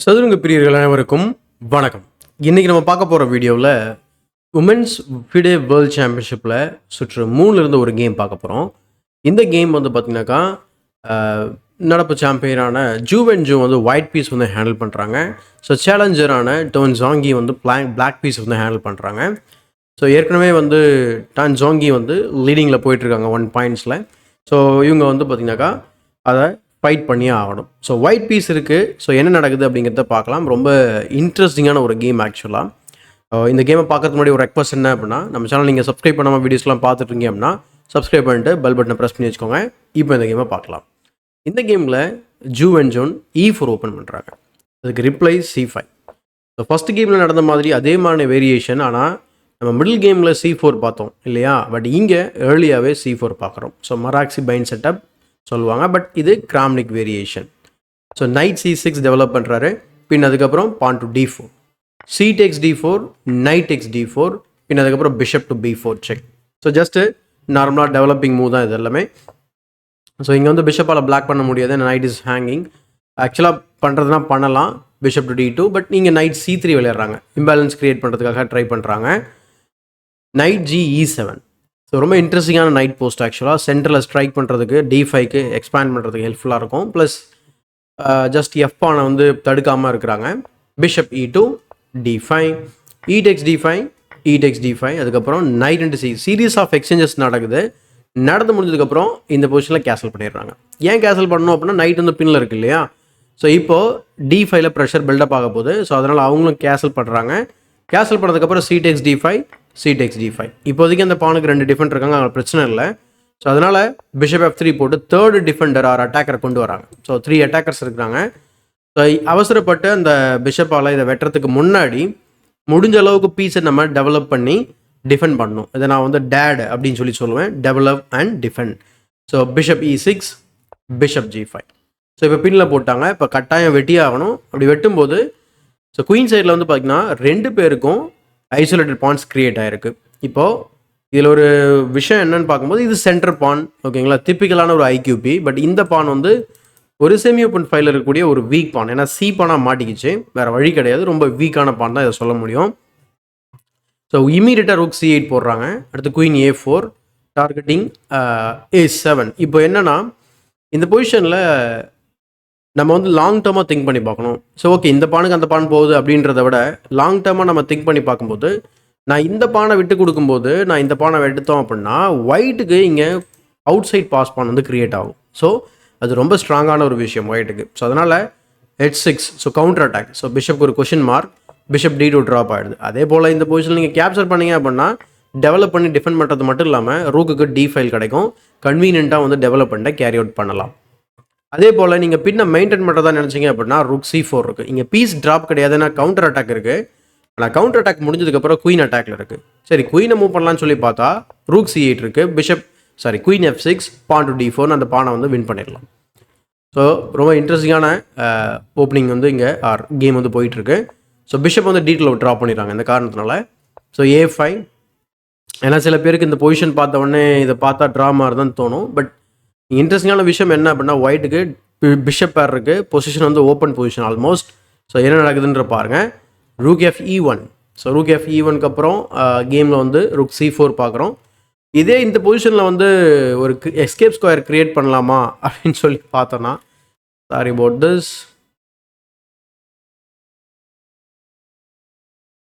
சதுரங்க பிரியர்கள் அனைவருக்கும் வணக்கம். இன்றைக்கி நம்ம பார்க்க போகிற வீடியோவில் உமன்ஸ் ஃபிடே வேர்ல்ட் சாம்பியன்ஷிப்பில் சுற்று 3லேருந்து ஒரு கேம் பார்க்க போகிறோம். இந்த கேம் வந்து பார்த்திங்கனாக்கா நடப்பு சாம்பியனான ஜூ வந்து ஒயிட் பீஸ் வந்து ஹேண்டில் பண்ணுறாங்க. ஸோ சேலஞ்சரான டோன் ஜாங்கி வந்து பிளாக் பீஸ் வந்து ஹேண்டில் பண்ணுறாங்க. ஸோ ஏற்கனவே வந்து டான் ஜாங்கி வந்து லீடிங்கில் போயிட்டுருக்காங்க 1 பாயிண்ட்ஸில். ஸோ இவங்க வந்து பார்த்திங்கனாக்கா அதை ஃபைட் பண்ணியே ஆகணும். ஸோ ஒயிட் பீஸ் இருக்குது. ஸோ என்ன நடக்குது அப்படிங்கிறத பார்க்கலாம். ரொம்ப இன்ட்ரெஸ்டிங்கான ஒரு கேம் ஆக்சுவலாக. இந்த கேமை பார்க்கறதுக்கு முன்னாடி ஒரு ரெக்வஸ்ட் என்ன அப்படின்னா, நம்ம சேனல் நீங்கள் சப்ஸ்கிரைப் பண்ணாமல் வீடியோஸ்லாம் பார்த்துட்ருக்கீங்க அப்படின்னா சப்ஸ்கிரைப் பண்ணிட்டு பெல் பட்டனை ப்ரெஸ் பண்ணி வச்சுக்கோங்க. இப்போ இந்த கேமை பார்க்கலாம். இந்த கேமில் ஜூன் E4 ஓப்பன் பண்ணுறாங்க. அதுக்கு ரிப்ளை C5. ஸோ ஃபஸ்ட் கேமில் நடந்த மாதிரி அதே மாதிரி வேரியேஷன். ஆனால் நம்ம மிடில் கேமில் C4 பார்த்தோம் இல்லையா, பட் இங்கே ஏர்லியாகவே C4 பார்க்குறோம். ஸோ மராக்சி பைண்ட் செட்டப் சொல்லுவாங்க, பட் இது Kramnik variation. So knight C6 develop பண்ணுறாரு. பின் அதுக்கப்புறம் pawn to D4, C takes D4, knight takes D4, பின் அதுக்கப்புறம் bishop to B4 check. So just நார்மலாக டெவலப்பிங் மூவ் தான் இது எல்லாமே. ஸோ இங்கே வந்து பிஷப்பால் பிளாக் பண்ண முடியாது, நைட் இஸ் ஹேங்கிங். ஆக்சுவலாக பண்ணுறதுனா பண்ணலாம் பிஷப் டு D2, பட் நீங்கள் நைட் C3 விளையாடுறாங்க, இம்பேலன்ஸ் க்ரியேட் பண்ணுறதுக்காக ட்ரை பண்ணுறாங்க. Night E7. ஸோ ரொம்ப இன்ட்ரெஸ்டிங்கான நைட் போஸ்ட் ஆக்சுவலாக. சென்டரில் ஸ்ட்ரைக் பண்ணுறதுக்கு D5க்கு எக்ஸ்பேண்ட் பண்ணுறதுக்கு ஹெல்ப்ஃபுல்லாக இருக்கும். ப்ளஸ் ஜஸ்ட் எஃப் பானை வந்து தடுக்காமல் இருக்கிறாங்க. Bishop E2, D5, E takes D5, E takes D5, அதுக்கப்புறம் knight and series of exchanges நடக்குது. நடந்து முடிஞ்சதுக்கப்புறம் இந்த பொசிஷனில் கேன்சல் பண்ணிடுறாங்க. ஏன் கேன்சல் பண்ணணும் அப்படின்னா, நைட் வந்து பின்னில் இருக்குது இல்லையா. ஸோ இப்போது D5ல ப்ரெஷர் பில்டப் ஆக போகுது. ஸோ அதனால் அவங்களும் கேன்சல் பண்ணுறாங்க. கேன்சல் பண்ணதுக்கப்புறம் C takes D5, C takes D5. இப்போதைக்கு அந்த பானுக்கு 2 டிஃபெண்ட் இருக்காங்க, அவங்க பிரச்சனை இல்லை. ஸோ அதனால் பிஷப் F3 போட்டு தேர்டு டிஃபெண்டர் ஆர் அட்டாக்கரை கொண்டு வராங்க. ஸோ 3 அட்டாக்கர்ஸ் இருக்கிறாங்க. ஸோ அவசரப்பட்டு அந்த பிஷப்பால் இதை வெட்டுறதுக்கு முன்னாடி முடிஞ்ச அளவுக்கு பீஸை நம்ம டெவலப் பண்ணி டிஃபெண்ட் பண்ணணும். இதை நான் வந்து டேட் அப்படின்னு சொல்லுவேன், develop and defend. So bishop E6, bishop G5. So இப்போ பின்னில் போட்டாங்க. இப்போ கட்டாயம் வெட்டி ஆகணும். அப்படி வெட்டும்போது ஸோ குயின் சைடில் வந்து பார்த்திங்கன்னா 2 பேருக்கும் ஐசோலேட்டட் பான்ஸ் க்ரியேட் ஆகிருக்கு. இப்போது இதில் ஒரு விஷயம் என்னென்னு பார்க்கும்போது, இது சென்டர் பான் ஓகேங்களா, டிப்பிக்கலான ஒரு IQP. பட் இந்த பான் வந்து ஒரு செமி ஓப்பன் ஃபைலில் இருக்கக்கூடிய ஒரு வீக் பான். ஏன்னா C பானாக மாட்டிக்கிச்சு, வேறு வழி கிடையாது. ரொம்ப வீக்கான பான் தான் இதை சொல்ல முடியும். ஸோ இமீடியட்டாக ரூக் C8 போடுறாங்க. அடுத்து குயின் A4 டார்கெட்டிங் A7. இப்போ என்னென்னா, இந்த பொசிஷனில் நம்ம வந்து லாங் டேர்மாக திங்க் பண்ணி பார்க்கணும். ஸோ ஓகே, இந்த பானுக்கு அந்த பான் போகுது அப்படின்றத விட லாங் டேர்மாக நம்ம திங்க் பண்ணி பார்க்கும்போது, நான் இந்த பானை விட்டு கொடுக்கும்போது நான் இந்த பானை எடுத்தோம் அப்படின்னா ஒயிட்டுக்கு இங்கே அவுட் சைட் பாஸ் பான் வந்து க்ரியேட் ஆகும். ஸோ அது ரொம்ப ஸ்ட்ராங்கான ஒரு விஷயம் ஒயிட்டுக்கு. ஸோ அதனால் H6, so counter attack. So பிஷப்க்கு ஒரு question mark, bishop D2 drop ஆகிடுது. அதே போல் இந்த பொசிஷன் நீங்கள் கேப்சர் பண்ணீங்க அப்படின்னா டெவலப் பண்ணி டிஃபெண்ட் பண்ணுறது மட்டும் இல்லாமல் ரூக்குக்கு D5 கிடைக்கும். கன்வீனியண்ட்டாக வந்து டெவலப்மெண்ட்டை கேரி அவுட் பண்ணலாம். அதே போல் நீங்கள் பின்ன மெயின்டைன் பண்ணுறதா நினச்சிங்க அப்படின்னா ரூக் C4 இருக்குது. இங்கே பீஸ் ட்ராப் கிடையாதுன்னா கவுண்டர் அட்டாக் இருக்குது. ஆனால் கவுண்டர் அட்டாக் முடிஞ்சதுக்கப்புறம் குயின் அட்டாக்ல இருக்குது. சரி, குயினை மூவ் பண்ணலான்னு சொல்லி பார்த்தா ரூக் C8 இருக்குது, queen F6, porn to D4 அந்த பானை வந்து வின் பண்ணிடலாம். ஸோ ரொம்ப இன்ட்ரெஸ்டிங்கான ஓப்பனிங் வந்து இங்கே கேம் வந்து போயிட்டுருக்கு. ஸோ பிஷப் வந்து D2 ட்ராப் பண்ணிடுறாங்க இந்த காரணத்தினால. So A5. ஏன்னா சில பேருக்கு இந்த பொசிஷன் பார்த்த உடனே இதை பார்த்தா ட்ரா மாதிரி தான் தோணும். பட் இன்ட்ரெஸ்டிங்கான விஷயம் என்ன அப்படின்னா, ஒயிட்டுக்கு பிஷப் பேர் இருக்குது, பொசிஷன் வந்து ஓப்பன் பொசிஷன் ஆல்மோஸ்ட். ஸோ என்ன நடக்குதுன்ற பாருங்கள். Rook Fe1. ஸோ ரூக் Fe1க்கு அப்புறம் கேமில் வந்து ரூக் C4 பார்க்குறோம். இதே இந்த பொசிஷனில் வந்து ஒரு எஸ்கேப் ஸ்கொயர் க்ரியேட் பண்ணலாமா அப்படின்னு சொல்லி பார்த்தோன்னா, சாரி அபவுட் திஸ்.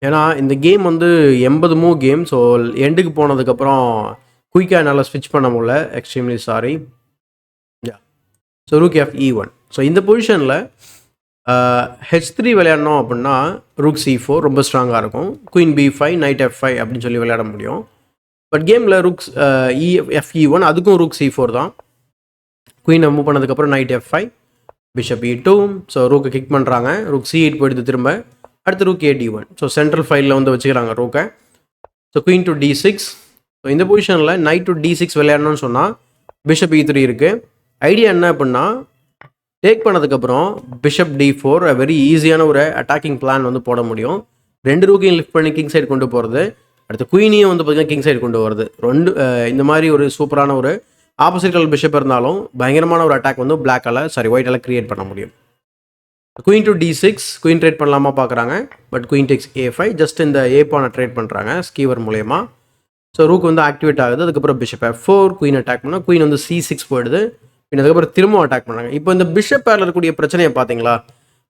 ஏன்னா இந்த கேம் வந்து 80 மூவ் கேம். ஸோ எண்டுக்கு போனதுக்கப்புறம் குயிக்காக என்னால் ஸ்விட்ச் பண்ண முடியல, extremely sorry. So rook Fe1. So இந்த பொசிஷனில் H3 விளையாடணும் அப்படின்னா ரூக் C4 ரொம்ப ஸ்ட்ராங்காக இருக்கும். குயின் B5, நைட் F5 அப்படின்னு சொல்லி விளையாட முடியும். பட் கேமில் ரூக் Fe1 அதுக்கும் ரூக் C4 தான். குயினை மூவ் பண்ணதுக்கப்புறம் knight F5, bishop E2. So ரூக்கை கிக் பண்ணுறாங்க. ரூக் C8 போயிடுது திரும்ப. அடுத்து ரூக் AD1. ஸோ சென்ட்ரல் ஃபைலில் வந்து வச்சுக்கிறாங்க ரூக்கை. So queen to D6. So இந்த பொசிஷனில் நைட் டு D6 விளையாடணும்னு சொன்னால் பிஷப் E3 இருக்குது. ஐடியா என்ன அப்படின்னா, டேக் பண்ணதுக்கப்புறம் பிஷப் D4 வெரி ஈஸியான ஒரு அட்டாக்கிங் பிளான் வந்து போட முடியும். 2 ரூக்கையும் லிஃப்ட் பண்ணி கிங் சைடு கொண்டு போகிறது, அடுத்து குயினையும் வந்து பார்த்திங்கன்னா கிங் சைடு கொண்டு வருது. இந்த மாதிரி ஒரு சூப்பரான ஒரு ஆப்போசிட் கலர் பிஷப் இருந்தாலும் பயங்கரமான ஒரு அட்டாக் வந்து ஒயிட்டால் க்ரியேட் பண்ண முடியும். Queen to D6 queen trade பண்ணலாமா பார்க்குறாங்க. But queen Tex A5 just இந்த A பானை ட்ரேட் பண்ணுறாங்க ஸ்கீவர் மூலயமா. ஸோ ரூக் வந்து ஆக்டிவேட் ஆகுது. அதுக்கப்புறம் பிஷப் F4 குயின் அட்டாக் பண்ணால் குயின் வந்து C6 போயிடுது. பின் அதுக்கப்புறம் திரும்பவும் அட்டாக் பண்ணாங்க. இப்போ இந்த பிஷப் பேரில் இருக்கக்கூடிய பிரச்சனையை பார்த்தீங்களா,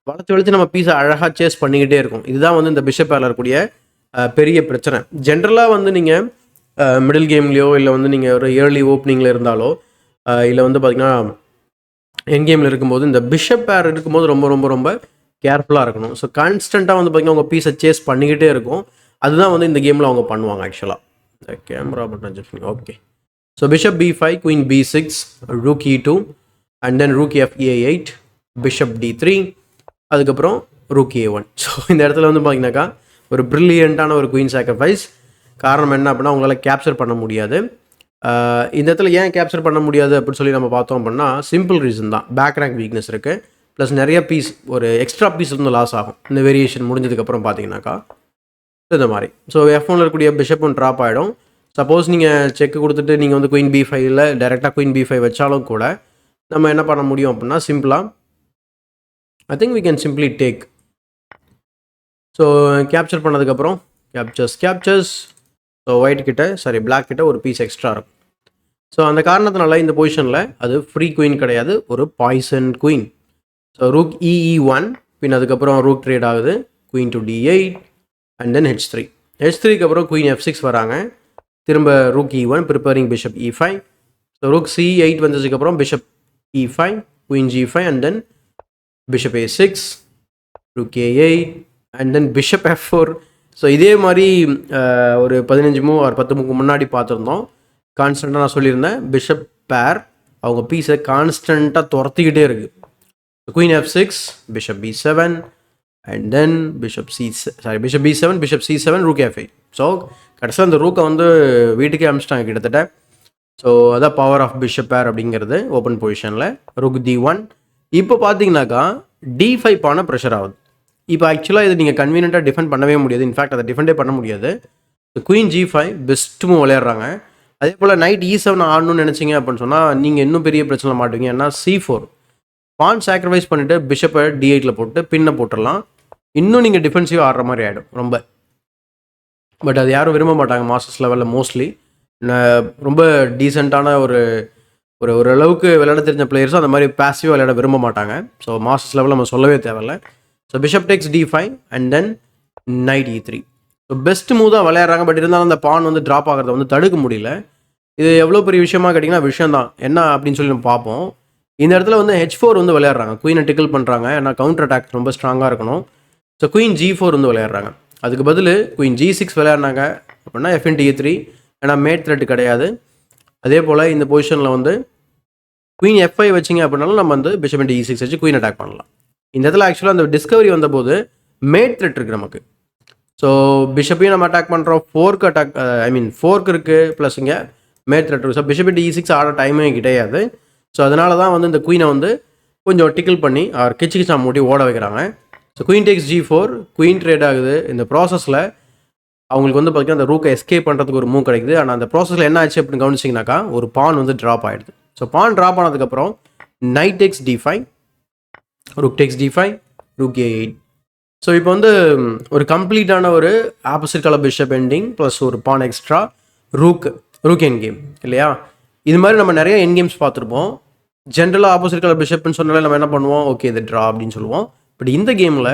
வளர்த்து வளர்த்து நம்ம பீஸை அழகாக சேஸ் பண்ணிக்கிட்டே இருக்கும். இதுதான் வந்து இந்த பிஷப் பேரில் இருக்கக்கூடிய பெரிய பிரச்சனை. ஜென்ரலாக வந்து நீங்கள் மிடில் கேம்லேயோ இல்லை வந்து நீங்கள் ஒரு ஏர்லி ஓப்பனிங்கில் இருந்தாலோ இல்லை வந்து பார்த்திங்கன்னா என் கேமில் இருக்கும்போது இந்த பிஷப் பேர் இருக்கும்போது ரொம்ப ரொம்ப ரொம்ப கேர்ஃபுல்லாக இருக்கணும். ஸோ கான்ஸ்டண்ட்டாக வந்து பார்த்திங்கன்னா உங்கள் பீஸை சேஸ் பண்ணிக்கிட்டே இருக்கும். அதுதான் வந்து இந்த கேமில் அவங்க பண்ணுவாங்க ஆக்சுவலாக. கேமரா பட்டன் அட்ஜஸ்ட் பண்ணி okay. So bishop B5 queen B6 rook E2 and then rook FA8 bishop D3 அதுக்கப்புறம் ரூக் A1. ஸோ இந்த இடத்துல வந்து பார்த்தீங்கன்னாக்கா ஒரு ப்ரில்லியண்ட்டான ஒரு குயின் சாக்ரிஃபைஸ். காரணம் என்ன அப்படின்னா உங்களால் கேப்சர் பண்ண முடியாது. இந்த இடத்துல ஏன் கேப்சர் பண்ண முடியாது அப்படின்னு சொல்லி நம்ம பார்த்தோம் அப்படின்னா சிம்பிள் ரீசன் தான். பேக் ரேங்க் வீக்னஸ் இருக்குது. ப்ளஸ் நிறைய பீஸ் ஒரு எக்ஸ்ட்ரா பீஸ் வந்து லாஸ் ஆகும் இந்த வேரியேஷன் முடிஞ்சதுக்கப்புறம் பார்த்தீங்கன்னாக்கா இந்த மாதிரி. ஸோ F1 இருக்கக்கூடிய பிஷப் ஒன்று ட்ராப் ஆகிடும். சப்போஸ் நீங்கள் செக் கொடுத்துட்டு நீங்கள் வந்து குயின் B5ல டைரெக்டாக குயின் B5 வச்சாலும் கூட நம்ம என்ன பண்ண முடியும் அப்படின்னா சிம்பிளாக I think we can simply take. So capture பண்ணதுக்கப்புறம் கேப்சர்ஸ் ஸோ ஒயிட் கிட்ட பிளாக் கிட்ட ஒரு பீஸ் எக்ஸ்ட்ரா இருக்கும். ஸோ அந்த காரணத்தினால இந்த பொசிஷனில் அது ஃப்ரீ குயின் கிடையாது, ஒரு poison queen. So rook E1 பின் அதுக்கப்புறம் ரூக் ட்ரேட் ஆகுது queen to D8 and then H3க்கு அப்புறம் குயின் F6 வராங்க. திரும்ப rook E1 preparing bishop E5. So rook C8 வந்ததுக்கப்புறம் bishop E5 queen G5 and then bishop A6 rook A8 and then bishop F4. So இதே மாதிரி ஒரு 15 move ஒரு 10 move முன்னாடி பார்த்துருந்தோம். கான்ஸ்டண்ட்டாக நான் சொல்லியிருந்தேன் பிஷப் பேர் அவங்க பீஸை கான்ஸ்டண்ட்டாக துரத்திக்கிட்டே இருக்குது. Queen F6 bishop B7 and then bishop B7 bishop C7 rook F8. So கடைசியில் அந்த ரூக்கை வந்து வீட்டுக்கே அனுப்பிச்சிட்டாங்க கிட்டத்தட்ட. ஸோ அதான் பவர் ஆஃப் பிஷப் பேர் அப்படிங்கிறது ஓப்பன் பொசிஷனில். ரூக் D1 இப்போ பார்த்தீங்கன்னாக்கா D5 பான ப்ரெஷர் ஆகுது. இப்போ ஆக்சுவலாக இது நீங்கள் கன்வீனியண்ட்டாக டிஃபெண்ட் பண்ணவே முடியாது. இன்ஃபேக்ட் அதை டிஃபெண்டே பண்ண முடியாது. குயின் G5 பெஸ்ட் மூவ் விளையாடுறாங்க. அதே போல் நைட் E7 ஆடணும்னு நினச்சிங்க அப்படின்னு சொன்னால் நீங்கள் இன்னும் பெரிய பிரச்சனை மாட்டுவீங்க. ஏன்னா C4 பான் சாக்ரிஃபைஸ் பண்ணிவிட்டு பிஷப்பை D8ல் போட்டு பின்னை போட்டுடலாம். இன்னும் நீங்கள் டிஃபென்சிவ் ஆடுற மாதிரி ஆகிடும் ரொம்ப. பட் அது யாரும் விரும்ப மாட்டாங்க மாஸ்டர்ஸ் லெவலில் மோஸ்ட்லி. ரொம்ப டீசெண்டான ஓரளவுக்கு விளையாட தெரிஞ்ச பிளேயர்ஸும் அந்த மாதிரி பேசிவாக விளையாட விரும்ப மாட்டாங்க. ஸோ மாஸ்டர்ஸ் லெவலில் நம்ம சொல்லவே தேவையில்லை. So bishop takes D5 and then knight E3. So best move தான் விளையாடுறாங்க. பட் இருந்தாலும் அந்த பான் வந்து ட்ராப் ஆகிறத வந்து தடுக்க முடியல. இது எவ்வளோ பெரிய விஷயமா கேட்டிங்கன்னா விஷயம் தான். என்ன அப்படின்னு சொல்லி நம்ம பார்ப்போம். இந்த இடத்துல வந்து H4 வந்து விளையாடுறாங்க. குயினை டிக்கிள் பண்ணுறாங்க. ஏன்னா கவுண்டர் அட்டாக் ரொம்ப ஸ்ட்ராங்காக இருக்கணும். ஸோ குயின் G4 வந்து விளையாடுறாங்க. அதுக்கு பதில் குயின் G6 விளையாடுறாங்க அப்படின்னா F into E3. ஏன்னா மேட் த்ரெட் கிடையாது. அதே போல் இந்த பொசிஷனில் வந்து குயின் F5 வச்சிங்க அப்படின்னாலும் நம்ம வந்து பிஷப் into E6 வச்சு குயின் அட்டாக் பண்ணலாம். இந்த இடத்துல ஆக்சுவலாக அந்த டிஸ்கவரி வந்தபோது மேட் த்ரெட் இருக்குது நமக்கு. ஸோ பிஷப்பையும் நம்ம அட்டாக் பண்ணுறோம். ஃபோர்க் இருக்குது ப்ளஸ் இங்கே மேட் த்ரெட் இருக்குது. ஸோ பிஷப் into E6 ஆட டைமே கிடையாது. ஸோ அதனால தான் வந்து இந்த குயினை வந்து கொஞ்சம் டிக்கிள் பண்ணி கிச்சா மூட்டி ஓட வைக்கிறாங்க. So queen tax G4 queen trade ஆகுது. இந்த ப்ராசஸில் அவங்களுக்கு வந்து பார்த்திங்கன்னா அந்த ரூக்கை எஸ்கேப் பண்ணுறதுக்கு ஒரு மூவ் கிடைக்குது. ஆனால் அந்த ப்ராசஸில் என்ன ஆச்சு அப்படின்னு கவனிச்சிங்கனாக்கா ஒரு பான் வந்து ட்ராப் ஆகிடுது. ஸோ பான் ட்ராப் ஆனதுக்கப்புறம் knight takes D5 rook takes D5 rook A8. So இப்போ வந்து ஒரு கம்ப்ளீட்டான ஒரு opposite colour bishop ending plus ஒரு pawn extra rook end game இல்லையா. இது மாதிரி நம்ம நிறைய என் கேம்ஸ் பார்த்துருப்போம். ஜென்ரலாக ஆப்போசிட் கலர் பிஷப்னு சொன்னாலே நம்ம என்ன பண்ணுவோம், ஓகே இது ட்ரா அப்படின்னு சொல்லுவோம். பட் இந்த கேமில்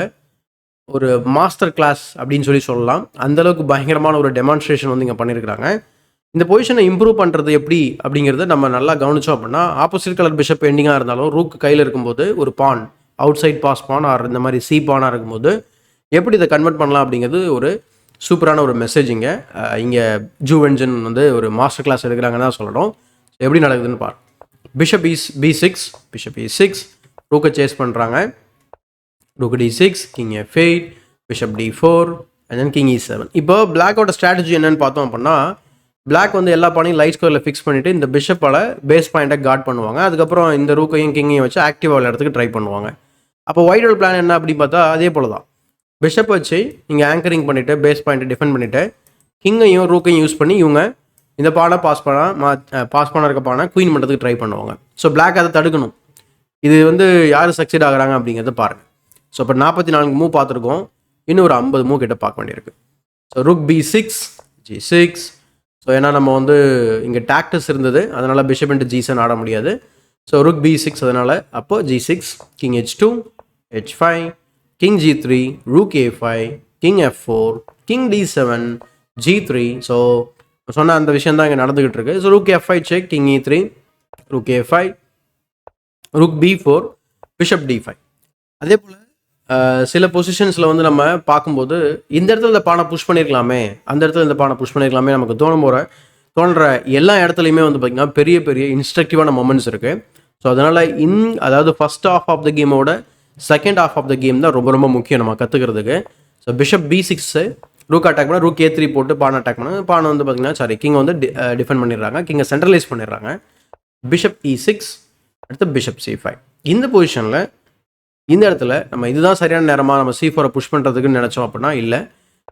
ஒரு மாஸ்டர் கிளாஸ் அப்படின்னு சொல்லலாம். அந்தளவுக்கு பயங்கரமான ஒரு டெமான்ஸ்ட்ரேஷன் வந்து இங்கே பண்ணியிருக்கிறாங்க. இந்த பொசிஷனை இம்ப்ரூவ் பண்ணுறது எப்படி அப்படிங்கிறத நம்ம நல்லா கவனித்தோம் அப்படின்னா ஆப்போசிட் கலர் பிஷப் எண்டிங்காக இருந்தாலும் ரூக் கையில் இருக்கும்போது ஒரு பான் அவுட் சைட் பாஸ் பான் ஆர் இந்த மாதிரி சி பானாக இருக்கும்போது எப்படி இதை கன்வெர்ட் பண்ணலாம் அப்படிங்கிறது ஒரு சூப்பரான ஒரு மெசேஜிங்க. இங்கே ஜூவென்ஜன் வந்து ஒரு மாஸ்டர் கிளாஸ் எடுக்கிறாங்கன்னு தான் சொல்லணும். எப்படி நடக்குதுன்னு பாரு. பிஷப் B6 பிஷப் E6 ரூக்கை சேஸ் பண்ணுறாங்க. Rook D6 king F8 bishop D4 and then king E7. இப்போ பிளாக்கோட ஸ்ட்ராட்டஜி என்னன்னு பார்த்தோம் அப்படின்னா பிளாக் வந்து எல்லா பானையும் லைட் ஸ்கோரில் ஃபிக்ஸ் பண்ணிவிட்டு இந்த பிஷப்பால் பேஸ் பாயிண்ட்டை கார்ட் பண்ணுவாங்க. அதுக்கப்புறம் இந்த ரூக்கையும் கிங்கையும் வச்சு ஆக்டிவாக விளையாடுறதுக்கு ட்ரை பண்ணுவாங்க. அப்போ ஒயிட்டோட பிளான் என்ன அப்படின்னு பார்த்தா அதே போல் தான். பிஷப் வச்சு நீங்கள் ஆங்கரிங் பண்ணிவிட்டு பேஸ் பாயிண்ட்டை டிஃபெண்ட் பண்ணிவிட்டு கிங்கையும் ரூக்கையும் யூஸ் பண்ணி இவங்க இந்த பானை பாஸ் பண்ண இருக்க பானை குயின் பண்ணுறதுக்கு ட்ரை பண்ணுவாங்க. ஸோ பிளாக் அதை தடுக்கணும். இது வந்து யார் சக்சீட் ஆகுறாங்க அப்படிங்கிறத பாருங்கள். ஸோ இப்போ 44 மூவ் பார்த்துருக்கோம், இன்னும் ஒரு 50 மூவ் கிட்ட பார்க்க வேண்டியிருக்கு. ஸோ ருக் B6 G6. ஸோ ஏன்னா நம்ம வந்து இங்கே டாக்டஸ் இருந்தது, அதனால் பிஷப் இன்ட்டு G7 ஆட முடியாது. ஸோ ருக் B6, அதனால் அப்போ G6, king H2, H5, king G3, rook A5, king F4, king D7, G3. So சொன்ன அந்த விஷயம் தான் இங்கே நடந்துகிட்டு இருக்கு. So rook F5 check, king E3, rook A5, rook B4, bishop D5. அதே போல் சில பொசிஷன்ஸில் வந்து நம்ம பார்க்கும்போது இந்த இடத்துல இந்த பானை புஷ் பண்ணியிருக்கலாமே, அந்த இடத்துல இந்த பானை புஷ் பண்ணியிருக்கலாமே நமக்கு தோன்ற எல்லா இடத்துலையுமே வந்து பார்த்திங்கன்னா பெரிய பெரிய இன்ஸ்ட்ரக்டிவான மொமெண்ட்ஸ் இருக்குது. ஸோ அதனால் அதாவது ஃபஸ்ட் ஆஃப் ஆஃப் த கேமோட second half of the game தான் ரொம்ப ரொம்ப முக்கியம் நம்ம கற்றுக்கிறதுக்கு. So bishop B6 rook attack பண்ண, ரூக் A3 போட்டு பானை அட்டாக் பண்ண, பானை வந்து பார்த்திங்கன்னா கிங் வந்து டிஃபெண்ட் பண்ணிடுறாங்க, கிங்கை சென்ட்ரலைஸ் பண்ணிடுறாங்க. பிஷப் E6, அடுத்து பிஷப் C5. இந்த பொசிஷனில் இந்த இடத்துல நம்ம இதுதான் சரியான நேரமாக நம்ம C4 புஷ் பண்ணுறதுக்குன்னு நினச்சோம் அப்படின்னா இல்லை.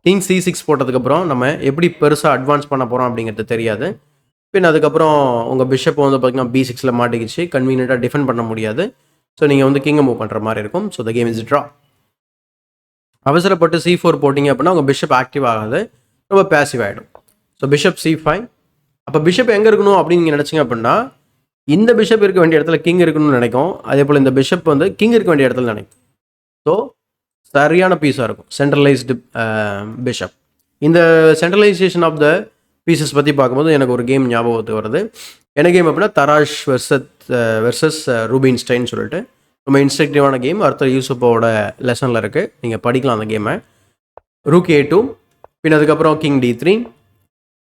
கிங் C6 போட்டதுக்கப்புறம் நம்ம எப்படி பெருசாக அட்வான்ஸ் பண்ண போகிறோம் அப்படிங்கிறது தெரியாது. பின் அதுக்கப்புறம் உங்கள் பிஷப் வந்து பார்த்திங்கன்னா B6 மாட்டிக்கிச்சு, கன்வீனியண்ட்டாக டிஃபெண்ட் பண்ண முடியாது. ஸோ நீங்கள் வந்து கிங்கை மூவ் பண்ணுற மாதிரி இருக்கும். So the game is draw. அவசரப்பட்டு C4 போட்டிங்க அப்படின்னா உங்கள் பிஷப் ஆக்டிவ் ஆகாது, ரொம்ப பேசிவ் ஆகிடும். So bishop C5. அப்போ பிஷப் எங்கே இருக்கணும் அப்படின்னு நீங்கள் நினச்சிங்க அப்படின்னா இந்த பிஷப் இருக்க வேண்டிய இடத்துல கிங் இருக்கணும்னு நினைக்கும். அதே போல் இந்த பிஷப் வந்து கிங் இருக்க வேண்டிய இடத்துல நினைக்கும். ஸோ சரியான பீஸாக இருக்கும் வெர்சஸ் பிஷப். இந்த சென்ட்ரலைசேஷன் ஆஃப் த பீசஸ் பற்றி பார்க்கும்போது எனக்கு ஒரு கேம் ஞாபகத்துக்கு வருது. என்ன கேம் அப்படின்னா தராஷ் வெர்சஸ் ரூபின்ஸ்டைன் சொல்லிட்டு ரொம்ப இன்ஸ்ட்ரக்டிவான கேம். அர்த்தர் யூசுஃபோட லெசனில் இருக்குது, நீங்கள் படிக்கலாம் அந்த கேமை. ரூக் A2, பின் அதுக்கப்புறம் கிங் D3,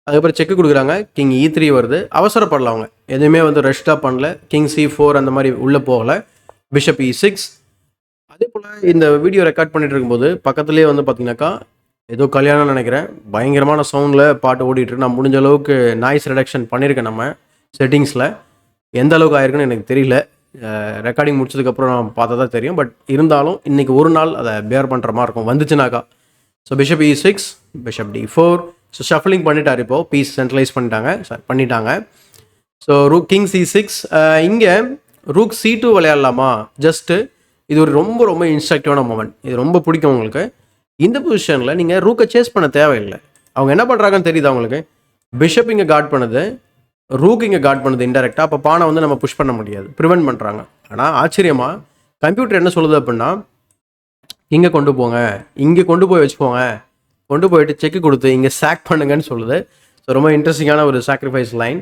அதுக்கப்புறம் செக்கு கொடுக்குறாங்க, கிங் E3 வருது. அவசரப்படல, அவங்க எதுவுமே வந்து ரெஸ்டாக பண்ணல, கிங் C4 அந்த மாதிரி உள்ளே போகலை. Bishop E6. அதே போல் இந்த வீடியோ ரெக்கார்ட் பண்ணிட்டு இருக்கும்போது பக்கத்துலேயே வந்து பார்த்தீங்கன்னாக்கா ஏதோ கல்யாணம் நினைக்கிறேன், பயங்கரமான சவுண்டில் பாட்டு ஓடிட்டுருக்கு. நான் முடிஞ்ச அளவுக்கு நாய்ஸ் ரிடக்ஷன் பண்ணியிருக்கேன் நம்ம செட்டிங்ஸில். எந்த அளவுக்கு ஆயிருக்குன்னு எனக்கு தெரியல, ரெக்கார்டிங் முடிச்சதுக்கப்புறம் நான் பார்த்தா தான் தெரியும். பட் இருந்தாலும் இன்றைக்கி ஒரு நாள் அதை பேர் பண்ணுற மாதிரி இருக்கும் வந்துச்சுனாக்கா. So bishop E6, bishop D4. So shuffling பண்ணிட்டார், இப்போது பீஸ் சென்ட்ரலைஸ் பண்ணிட்டாங்க. So rook king C6. இங்கே ரூக் C2 விளையாடலாமா? ஜஸ்ட்டு இது ஒரு ரொம்ப ரொம்ப இன்ஸ்ட்ரக்டிவான மூமெண்ட், இது ரொம்ப பிடிக்கும் உங்களுக்கு. இந்த பொசிஷனில் நீங்கள் ரூக்கை சேஸ் பண்ண தேவையில்லை. அவங்க என்ன பண்ணுறாங்கன்னு தெரியுது அவங்களுக்கு. பிஷப் இங்கே கார்ட் பண்ணுது, ரூக் இங்கே கார்ட் பண்ணுது இன்டெரக்டாக. அப்போ பானை வந்து நம்ம புஷ் பண்ண முடியாது, ப்ரிவென்ட் பண்ணுறாங்க. ஆனால் ஆச்சரியமாக கம்ப்யூட்டர் என்ன சொல்லுது அப்படின்னா இங்கே கொண்டு போங்க, இங்கே கொண்டு போய் வச்சுக்கோங்க, கொண்டு போயிட்டு செக்கு கொடுத்து இங்கே சாக் பண்ணுங்கன்னு சொல்லுது. ஸோ ரொம்ப இன்ட்ரெஸ்டிங்கான ஒரு சாக்ரிஃபைஸ் லைன்.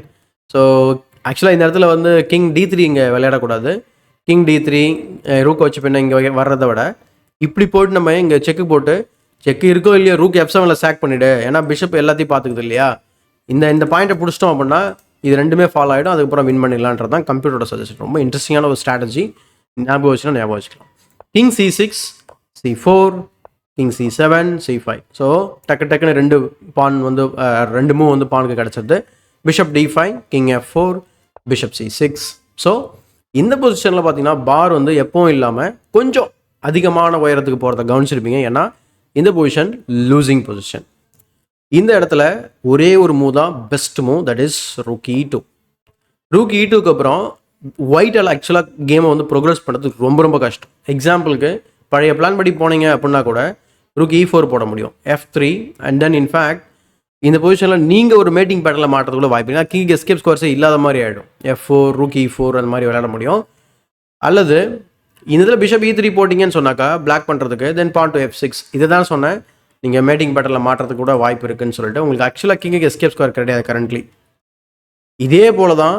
ஸோ ஆக்சுவலாக இந்த இடத்துல வந்து கிங் D3 இங்கே விளையாடக்கூடாது. கிங் D3 ரூக்கை வச்சு பின்ன இங்கே வர்றதை விட இப்படி போட்டு நம்ம இங்கே செக்கு போட்டு செக்கு இருக்கோ இல்லையோ ரூக் F7 சாக் பண்ணிவிடு, ஏன்னா பிஷப் எல்லாத்தையும் பார்த்துக்குது இல்லையா. இந்த பாயிண்ட்டை பிடிச்சிட்டோம் அப்படின்னா இது ரெண்டுமே ஃபாலோ ஆகிடும், அதுக்கப்புறம் வின் பண்ணிடலான்றது தான் கம்ப்யூட்டரோட சஜஷன். ரொம்ப இன்ட்ரெஸ்டிங்கான ஒரு ஸ்ட்ராட்டஜி, ஞாபகம் வச்சுக்கலாம். King C6, C4, king C7, C5. So டக்குன்னு ரெண்டு மூவ் வந்து பானுக்கு கிடச்சிது. Bishop D5, king F4, bishop C6. So இந்த பொசிஷனில் பார்த்தீங்கன்னா பார் வந்து எப்பவும் இல்லாமல் கொஞ்சம் அதிகமான உயரத்துக்கு போகிறத கவனிச்சிருப்பீங்க. ஏன்னா இந்த பொசிஷன் லூசிங் பொசிஷன். இந்த இடத்துல ஒரே ஒரு மூவ் தான் best move, that is rook E2. Rook E2க்கு அப்புறம் ஒயிட்டால் ஆக்சுவலாக கேமை வந்து ப்ரோக்ரஸ் பண்ணுறதுக்கு ரொம்ப ரொம்ப கஷ்டம். எக்ஸாம்பிளுக்கு பழைய பிளான் படி போனீங்க அப்படின்னா கூட ரூக் E4 போட முடியும், F3, அண்ட் தென் இன்ஃபேக்ட் இந்த பொசிஷனில் நீங்கள் ஒரு மேட்டிங் பேட்டரில் மாட்டுறதுக்குள்ள வாய்ப்பு, ஏன்னா கிங் எஸ்கேப் ஸ்கோர்ஸே இல்லாத மாதிரி ஆகிடும். F4, ரூக் E4 அந்த மாதிரி விளையாட முடியும். அல்லது இந்த இதில் பிஷப் E3 போட்டிங்கன்னு சொன்னாக்கா பிளாக் பண்ணுறதுக்கு, தென் பான் டு F6. இதை தான் சொன்னேன், நீங்கள் மேட்டிங் பேட்டரில் மாட்டுறதுக்கு கூட வாய்ப்பு இருக்குன்னு சொல்லிட்டு. உங்களுக்கு ஆக்சுவலாக கிங்குக்கு எஸ்கேப் ஸ்கோர் கிடையாது கரண்ட்லி. இதே போல தான்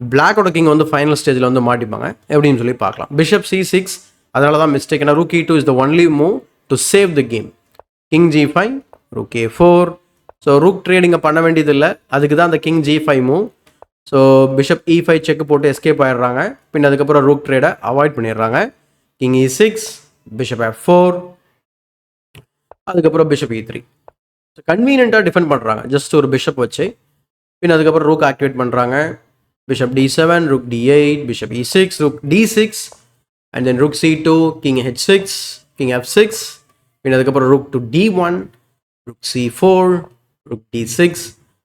பிளாக்கோட கிங் வந்து ஃபைனல் ஸ்டேஜில் வந்து மாட்டிப்பாங்க, எப்படின்னு சொல்லி பார்க்கலாம். பிஷப் C6, அதனால தான் மிஸ்டேக். ஏன்னா rook E2 is the only move to save the game. King G5, rook A4. So rook ட்ரேடிங்கை பண்ண வேண்டியதில்லை, அதுக்கு தான் அந்த king G5 move. So bishop E5 check போட்டு எஸ்கேப் ஆகிடுறாங்க. பின் அதுக்கப்புறம் ரூக் ட்ரேடை அவாய்ட் பண்ணிடுறாங்க. கிங் E6, பிஷப் F4, அதுக்கப்புறம் பிஷப் E3. ஸோ கன்வீனியண்ட்டாக டிஃபெண்ட் பண்ணுறாங்க ஜஸ்ட் ஒரு பிஷப் வச்சு. பின் அதுக்கப்புறம் ரூக் ஆக்டிவேட் பண்ணுறாங்க. Bishop D7, rook D8, bishop E6, rook D6, and then rook C2, king H6, king F6. பின் அதுக்கப்புறம் rook to D1, rook C4, rook D6,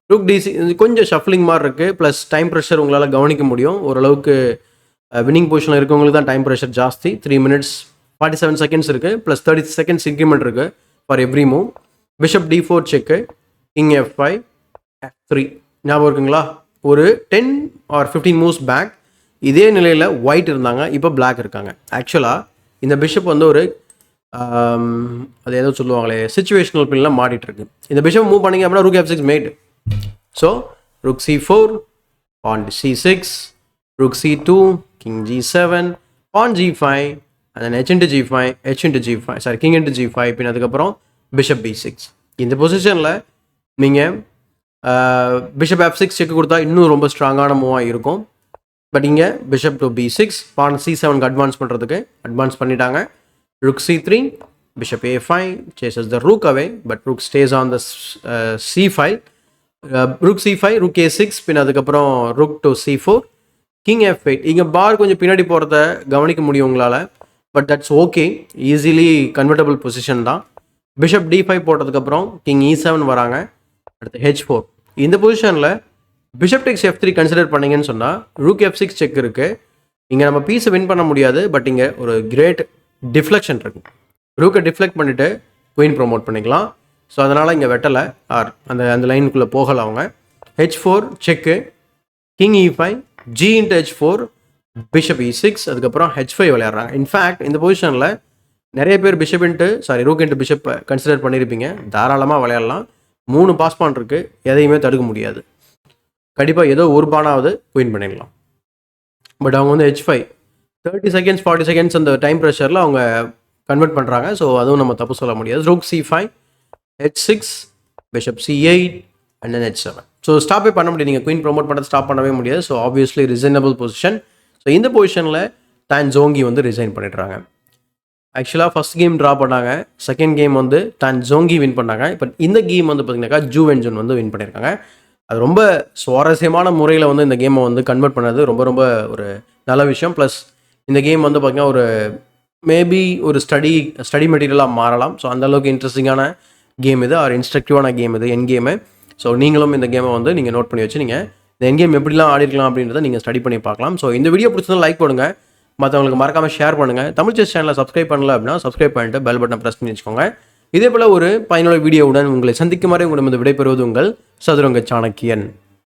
rook D6. கொஞ்சம் shuffling மாதிரி இருக்குது, ப்ளஸ் டைம் ப்ரெஷர் உங்களால் கவனிக்க முடியும். ஓரளவுக்கு winning பொசிஷனில் இருக்கவங்களுக்கு தான் டைம் ப்ரெஷர் ஜாஸ்தி. 3 minutes 47 செகண்ட்ஸ் இருக்குது, ப்ளஸ் 30 செகண்ட்ஸ் இன்க்ரிமெண்ட் இருக்குது for every move. Bishop D4 check, king F5, F3. ஞாபகம் இருக்குங்களா? ஒரு 10 or 15 மூவ்ஸ் பேக் இதே நிலையில் ஒயிட் இருந்தாங்க, இப்போ பிளாக் இருக்காங்க. ஆக்சுவலாக இந்த பிஷப் வந்து ஒரு அது ஏதோ சொல்லுவாங்களே சிச்சுவேஷனல் பின்லாம் மாறிட்டு இருக்கு. இந்த பிஷப் மூவ் பண்ணிங்க அப்படின்னா rook F6 mate. So rook C4, pawn C6, rook C2, king G7, pawn G5, and then H into G5, H into G5, sorry king into G5, பின் அதுக்கப்புறம் பிஷப் B6. இந்த பொசிஷனில் நீங்கள் பிஷப் F6 செக் கொடுத்தா இன்னும் ரொம்ப ஸ்ட்ராங்கான மூவாக இருக்கும். பட் இங்கே பிஷப் டு B6, பான் C7க்கு அட்வான்ஸ் பண்ணுறதுக்கு அட்வான்ஸ் பண்ணிட்டாங்க. Rook C3, bishop A5 chases the rook away, but rook stays on the C5. Rook C5, rook A6, பின் அதுக்கப்புறம் rook to C4, king F8. இங்கே பார் கொஞ்சம் பின்னாடி போகிறத கவனிக்க முடியும் உங்களால், but that's okay, easily convertible position தான். பிஷப் D5 போட்டதுக்கப்புறம் கிங் E7 வராங்க, அடுத்து H4. இந்த பொசிஷனில் பிஷப் டெக்ஸ் F3 கன்சிடர் பண்ணிங்கன்னு சொன்னால் ரூக் F6 செக் இருக்குது. இங்கே நம்ம பீஸை வின் பண்ண முடியாது, பட் இங்கே ஒரு கிரேட் டிஃப்ளெக்ஷன் இருக்குது. ரூக்கை டிஃப்ளெக்ட் பண்ணிவிட்டு குயின் ப்ரொமோட் பண்ணிக்கலாம். ஸோ அதனால் இங்கே வெட்டலை ஆர் அந்த லைனுக்குள்ளே போகலை அவங்க. H4 check, king E5, G into H4, bishop E6, அதுக்கப்புறம் H5 விளையாடுறாங்க. இன்ஃபேக்ட் இந்த பொசிஷனில் நிறைய பேர் ரூக் இன்ட்டு பிஷப்பை கன்சிடர் பண்ணியிருப்பீங்க. தாராளமாக விளையாடலாம். 3 பாஸ் பான் இருக்குது, எதையுமே தடுக்க முடியாது. கண்டிப்பாக ஏதோ ஒரு பானாவது குயின் பண்ணிடலாம். பட் அவங்க வந்து H5 30 செகண்ட்ஸ் 40 செகண்ட்ஸ் அந்த டைம் ப்ரெஷரில் அவங்க கன்வெர்ட் பண்ணுறாங்க. ஸோ அதுவும் நம்ம தப்பு சொல்ல முடியாது. Rook C5, H6, bishop C8, and then H7. So ஸ்டாப்பே பண்ண முடியாது. நீங்கள் குயின் ப்ரொமோட் பண்ணது ஸ்டாப் பண்ணவே முடியாது. So obviously resignable position. So இந்த பொசிஷனில் டான் ஜோங்கி வந்து ரிசைன் பண்ணிடுறாங்க. ஆக்சுவலாக ஃபஸ்ட் கேம் ட்ரா பண்ணாங்க, செகண்ட் கேம் வந்து டான் ஜோங்கி வின் பண்ணாங்க. பட் இந்த கேம் வந்து பார்த்தீங்கன்னாக்கா ஜூ வென்ஜன் வந்து வின் பண்ணியிருக்காங்க. அது ரொம்ப சுவாரஸ்யமான முறையில் வந்து இந்த கேமை வந்து கன்வெர்ட் பண்ணது ரொம்ப ரொம்ப ஒரு நல்ல விஷயம். ப்ளஸ் இந்த கேம் வந்து பார்த்திங்கன்னா ஒரு மேபி ஒரு ஸ்டடி மெட்டீரியலாக மாறலாம். ஸோ அந்தளவுக்கு இன்ட்ரெஸ்டிங்கான கேம் இது, ஆர் இன்ஸ்ட்ரக்டிவான கேம் இது, என் கேமு. ஸோ நீங்களும் இந்த கேமை வந்து நீங்கள் நோட் பண்ணி வச்சு நீங்கள் இந்த என் கேம் எப்படிலாம் ஆடிருக்கலாம் அப்படின்றத நீங்கள் ஸ்டடி பண்ணி பார்க்கலாம். ஸோ இந்த வீடியோ பிடிச்சதும் லைக் பண்ணுங்கள், மற்றவங்களுக்கு மறக்காமல் ஷேர் பண்ணுங்கள். தமிழ் செஸ் சேனலை சப்ஸ்கிரைப் பண்ணல அப்படின்னா சப்ஸ்கிரைப் பண்ணிட்டு பெல் பட்டன் ப்ரெஸ் பண்ணி வச்சுக்கோங்க. இதே போல் ஒரு பயனுள்ள வீடியோவுடன் உங்களை சந்திக்கும் வரை உங்களிடம் விடைபெறுவது உங்கள் சதுரங்க சாணக்கியன்.